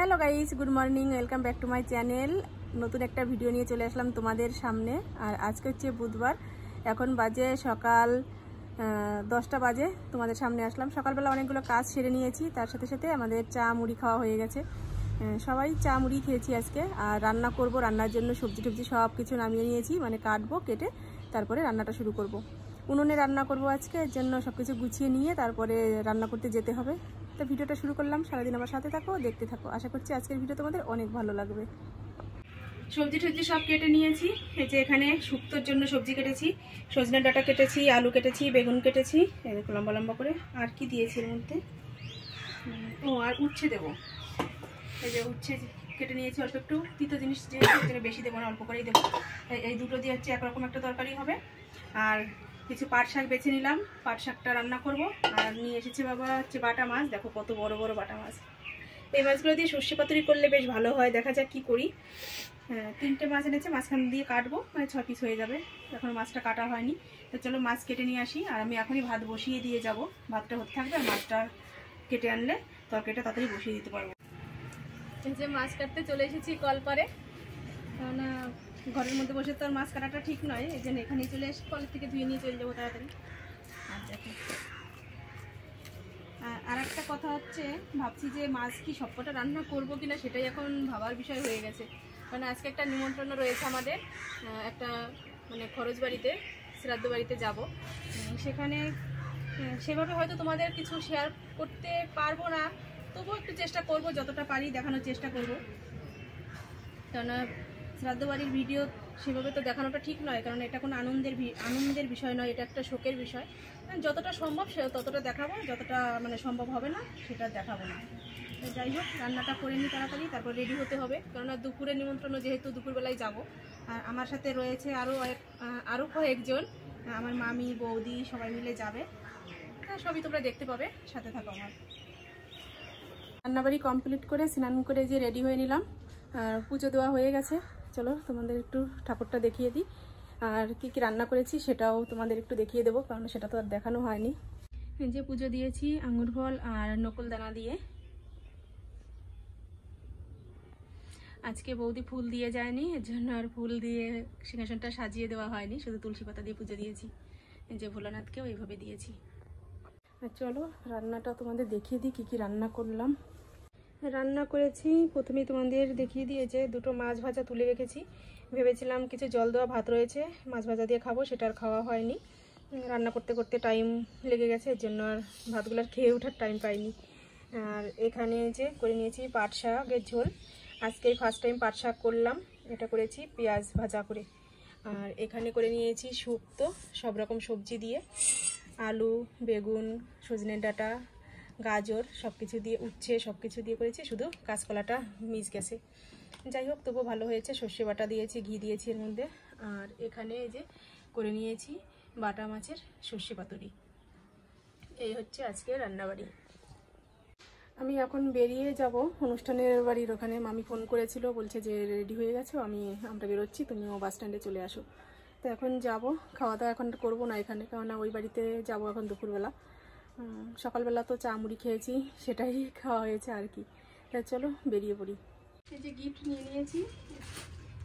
Hello guys, good morning, welcome back to my channel. নতুন একটা video নিয়ে চলে আসলাম তোমাদের সামনে। আর আজকে হচ্ছে বুধবার, এখন বাজে সকাল 10টা বাজে। তোমাদের সামনে আসলাম। সকালবেলা অনেকগুলো কাজ সেরে নিয়েছি, তার সাথে সাথে আমাদের চা মুড়ি খাওয়া হয়ে গেছে। সবাই চা মুড়ি খেয়েছি আজকে। আর রান্না করব, রান্নার জন্য সবজি টবজি সব কিছু নামিয়ে নিয়েছি, মানে কাটবো, কেটে তারপরে রান্নাটা শুরু করব। উনুনে রান্না করব আজকে, এর জন্য সব কিছু গুছিয়ে নিয়ে তারপরে রান্না করতে যেতে হবে। তো ভিডিওটা শুরু করলাম, সারাদিন আমার সাথে থাকো, দেখতে থাকো। আশা করছি আজকের ভিডিও তোমাদের অনেক ভালো লাগবে। সবজি টবজি সব কেটে নিয়েছি। এই যে এখানে শুক্তোর জন্য সবজি কেটেছি, সজনে ডাঁটা কেটেছি, আলু কেটেছি, বেগুন কেটেছি, এরকম লম্বা লম্বা করে। আর কি দিয়েছি এর মধ্যে, আর উচ্ছে দেবো। এই যে উচ্ছে কেটে নিয়েছি অল্প একটু, তিতো জিনিস যে বেশি দেবো না, অল্প করেই দেবো। এই দুটো দিয়ে হচ্ছে একরকম একটা তরকারি হবে। আর কিছু পাট শাক বেছে নিলাম, পাট শাকটা রান্না করব। আর নিয়ে এসেছে বাবা হচ্ছে বাটা মাছ, দেখো কত বড় বড় বাটা মাছ। এই মাছগুলো দিয়ে সর্ষে পাতুরি করলে বেশ ভালো হয়, দেখা যাক কি করি। 3টে মাছ এনেছে, মাঝখান দিয়ে কাটবো, মানে 6 পিস হয়ে যাবে। এখন মাছটা কাটা হয়নি, তো চলো মাছ কেটে নিয়ে আসি। আর আমি এখনই ভাত বসিয়ে দিয়ে যাব, ভাতটা হতে থাকবে। আর মাছটা কেটে আনলে তরকারিটা তাড়াতাড়ি বসিয়ে দিতে পারবো। এই যে মাছ কাটতে চলে এসেছি কলপারে, কারণ ঘরের মধ্যে বসে তো আর মাছ কাটাটা ঠিক নয়, এই জন্য এখানেই চলে এসে কল থেকে ধুয়ে নিয়ে চলে যাবো তাড়াতাড়ি। আর একটা কথা হচ্ছে, ভাবছি যে মাছ কি সবকটা রান্না করবো কিনা, সেটাই এখন ভাবার বিষয় হয়ে গেছে। কারণ আজকে একটা নিমন্ত্রণ রয়েছে আমাদের, একটা মানে খরচ বাড়িতে, শ্রাদ্ধ বাড়িতে যাব। সেখানে সেভাবে হয়তো তোমাদের কিছু শেয়ার করতে পারবো না, তবুও একটু চেষ্টা করব, যতটা পারি দেখানোর চেষ্টা করব। কেননা শ্রাদ্ধ বাড়ির ভিডিও সেভাবে তো দেখানোটা ঠিক নয়, কারণ এটা কোনো আনন্দের বিষয় নয়, এটা একটা শোকের বিষয়। যতটা সম্ভব ততটা দেখাবো, যতটা মানে সম্ভব হবে না সেটা দেখাবো না। যাই হোক, রান্নাটা করে নিই তাড়াতাড়ি, তারপর রেডি হতে হবে। কেননা দুপুরের নিমন্ত্রণ, যেহেতু দুপুরবেলায় যাব। আর আমার সাথে রয়েছে আরও কয়েকজন, আমার মামি, বৌদি সবাই মিলে যাবে। সবই তোমরা দেখতে পাবে, সাথে থাকো আমার। রান্নাবাড়ি কমপ্লিট করে স্নান করে যে রেডি হয়ে নিলাম, আর পুজো দেওয়া হয়ে গেছে। চলো তোমাদের একটু ঠাকুরটা দেখিয়ে দিই, আর কি কি রান্না করেছি সেটাও তোমাদের একটু দেখিয়ে দেবো, কারণ সেটা তো আর দেখানো হয়নি। যে পুজো দিয়েছি আঙুর ফল আর নকুল দানা দিয়ে। আজকে বৌদি ফুল দিয়ে যায়নি, এর জন্য আর ফুল দিয়ে সিংহাসনটা সাজিয়ে দেওয়া হয়নি, শুধু তুলসী পাতা দিয়ে পুজো দিয়েছি। যে ভোলানাথকেও এইভাবে দিয়েছি। আর চলো রান্নাটা তোমাদের দেখিয়ে দিই, কি কি রান্না করলাম। রান্না করেছি, প্রথমেই তোমাদের দেখিয়ে দিয়ে যে 2টো মাছ ভাজা তুলে রেখেছি। ভেবেছিলাম কিছু জল দেওয়া ভাত রয়েছে, মাছ ভাজা দিয়ে খাবো, সেটা আর খাওয়া হয়নি। রান্না করতে করতে টাইম লেগে গেছে, এর জন্য আর ভাতগুলো খেয়ে ওঠার টাইম পাইনি। আর এখানে যে করে নিয়েছি পাট শাকের ঝোল। আজকে ফার্স্ট টাইম পাট শাক করলাম, এটা করেছি পেঁয়াজ ভাজা করে। আর এখানে করে নিয়েছি শুক্তো, সব রকম সবজি দিয়ে, আলু, বেগুন, সজনে ডাঁটা, গাজর সব কিছু দিয়ে, উচ্ছে সব কিছু দিয়ে করেছি, শুধু কাঁচকলাটা মিস গেছে। যাই হোক, তবু ভালো হয়েছে। সর্ষে বাটা দিয়েছি, ঘি দিয়েছি এর মধ্যে। আর এখানে এই যে করে নিয়েছি বাটা মাছের সর্ষে পাতুরি। এই হচ্ছে আজকে রান্নাবাড়ি। আমি এখন বেরিয়ে যাব অনুষ্ঠানের বাড়ির ওখানে। মামি ফোন করেছিল, বলছে যে রেডি হয়ে গেছো, আমরা বেরোচ্ছি, তুমিও বাস স্ট্যান্ডে চলে আসো। তো এখন যাব, খাওয়া দাওয়া এখন করবো না এখানে, কেননা ওই বাড়িতে যাব এখন দুপুরবেলা। সকালবেলা তো চা মুড়ি খেয়েছি, সেটাই খাওয়া হয়েছে আর কি। তা চলো বেরিয়ে পড়ি। এই যে গিফট নিয়ে নিয়েছি,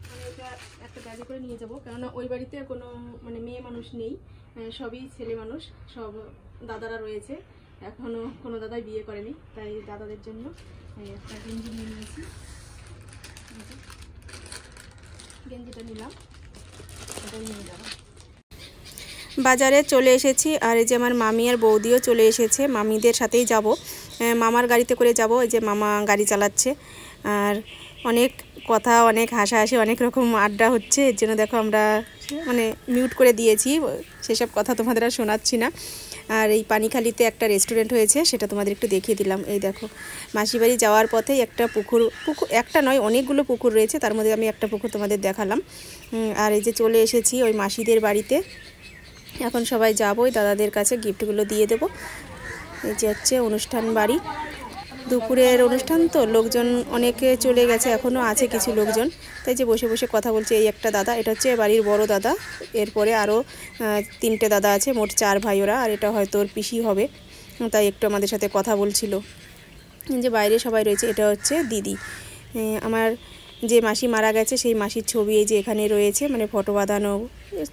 মানে এটা একটা ব্যাগে করে নিয়ে যাব, কেননা ওই বাড়িতে কোনো মানে মেয়ে মানুষ নেই, সবই ছেলে মানুষ, সব দাদারা রয়েছে। এখনও কোনো দাদাই বিয়ে করেনি, তাই দাদাদের জন্য একটা গেঞ্জি নিয়ে নিয়েছি। গেঞ্জিটা নিলাম, ওটাই নিয়ে যাবো। বাজারে চলে এসেছি, আর এই যে আমার মামি আর বৌদিও চলে এসেছে, মামিদের সাথেই যাব। মামার গাড়িতে করে যাব, এই যে মামা গাড়ি চালাচ্ছে। আর অনেক কথা, অনেক হাসাহাসি, অনেক রকম আড্ডা হচ্ছে, এর জন্য দেখো আমরা মানে মিউট করে দিয়েছি, সেসব কথা তোমাদের আর শোনাচ্ছি না। আর এই পানিখালিতে একটা রেস্টুরেন্ট হয়েছে, সেটা তোমাদের একটু দেখিয়ে দিলাম। এই দেখো, মাসিবাড়ি যাওয়ার পথেই একটা পুকুর, একটা নয় অনেকগুলো পুকুর রয়েছে, তার মধ্যে আমি একটা পুকুর তোমাদের দেখালাম। আর এই যে চলে এসেছি ওই মাসিদের বাড়িতে। এখন সবাই যাবো, দাদাদের কাছে গিফটগুলো দিয়ে দেব। এই যে হচ্ছে অনুষ্ঠান বাড়ি, দুপুরের অনুষ্ঠান তো, লোকজন অনেকে চলে গেছে, এখনও আছে কিছু লোকজন। তাই যে বসে বসে কথা বলছে এই একটা দাদা, এটা হচ্ছে বাড়ির বড় দাদা। এরপরে আরও 3টে দাদা আছে, মোট 4 ভাই ওরা। আর এটা হয়তো ওর পিসি হবে, তাই একটু আমাদের সাথে কথা বলছিল। যে বাইরে সবাই রয়েছে, এটা হচ্ছে দিদি। আমার যে মাসি মারা গেছে সেই মাসির ছবি এই যে এখানে রয়েছে, মানে ফটো বাঁধানো,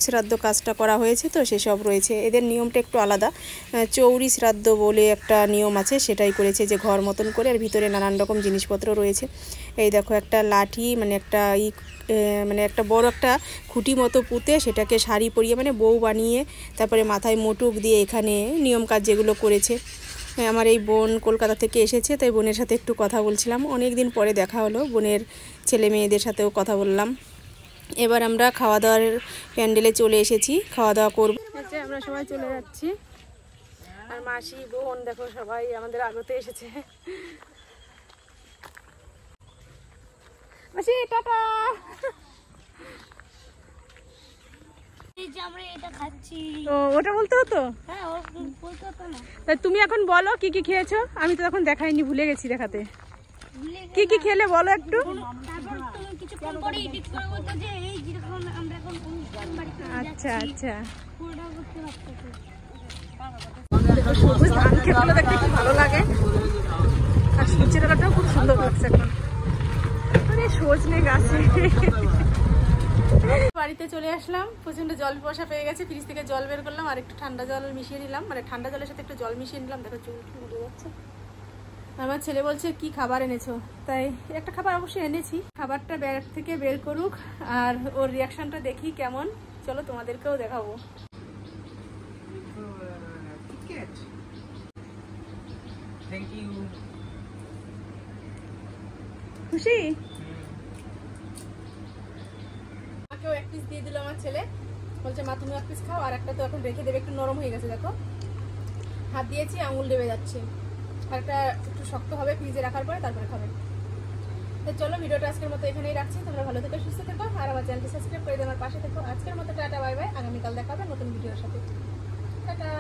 শ্রাদ্ধ কাজটা করা হয়েছে তো সেসব রয়েছে। এদের নিয়মটা একটু আলাদা, চৌরি শ্রাদ্ধ বলে একটা নিয়ম আছে, সেটাই করেছে, যে ঘর মতন করে, আর ভিতরে নানান রকম জিনিসপত্র রয়েছে। এই দেখো একটা লাঠি, মানে একটা বড় একটা খুঁটি মতো পুঁতে সেটাকে শাড়ি পরিয়ে, মানে বউ বানিয়ে, তারপরে মাথায় মোটুক দিয়ে এখানে নিয়ম কাজ যেগুলো করেছে। আমার এই বোন কলকাতা থেকে এসেছে, তাই বোনের সাথে একটু কথা বলছিলাম, অনেক দিন পরে দেখা হলো, বোনের ছেলে মেয়েদের সাথেও কথা বললাম। এবার আমরা খাওয়া দাওয়ার প্যান্ডেলে চলে এসেছি, খাওয়া দাওয়া করবো। আমরা সবাই চলে যাচ্ছি, আর মাসি বোন দেখো সবাই আমাদের আগতে এসেছে। মাসি টাটা। ওটা বলতে হতো, তুমি এখন বলো কি কি খেয়েছো? আমি তো এখন দেখাইনি, ভুলে গেছি দেখাতে। কি কি খেলে বলো একটু। আচ্ছা আচ্ছা, সবুজ ধান ক্ষেতগুলো দেখতে খুব ভালো লাগে, আর সূর্যের আলোটাও খুব সুন্দর লাগছে এখন। মানে সজনে গাছে। বাড়িতে চলে আসলাম, প্রচন্ড জল পিপাসা পেয়ে গেছে, ফ্রিজ থেকে জল বের করলাম, আর একটু ঠান্ডা জল মিশিয়ে নিলাম, মানে ঠান্ডা জলের সাথে একটু জল মিশিয়ে নিলাম। দেখো চুল উঠে যাচ্ছে। আমার ছেলে বলছে কি খাবার এনেছো, তাই একটা খাবার অবশ্যই এনেছি। খাবারটা ব্যাগ থেকে বের করুক আর ওর রিয়াকশনটা দেখি কেমন, চলো তোমাদেরকেও দেখাবো। খুশি? আমাকেও এক পিস দিয়ে দিল আমার ছেলে, বলছে মা তুমি এক পিস খাও, আর একটা তো এখন রেখে দেবে, একটু নরম হয়ে গেছে, দেখো হাত দিয়েছি আঙুল ডেবে যাচ্ছে, আর একটা একটু শক্ত হবে, ফ্রিজে রাখার পরে তারপরে খাবে। তো চলো ভিডিওটা আজকের মতো এখানেই রাখছি, তোমরা ভালো থেকো, সুস্থ থেকো, আর আমার চ্যানেলটি সাবস্ক্রাইব করে দিয়ে আমার পাশে থেকো। আজকের মতো টাটা, বাই বাই, আগামীকাল দেখা হবে নতুন ভিডিওর সাথে, টাটা।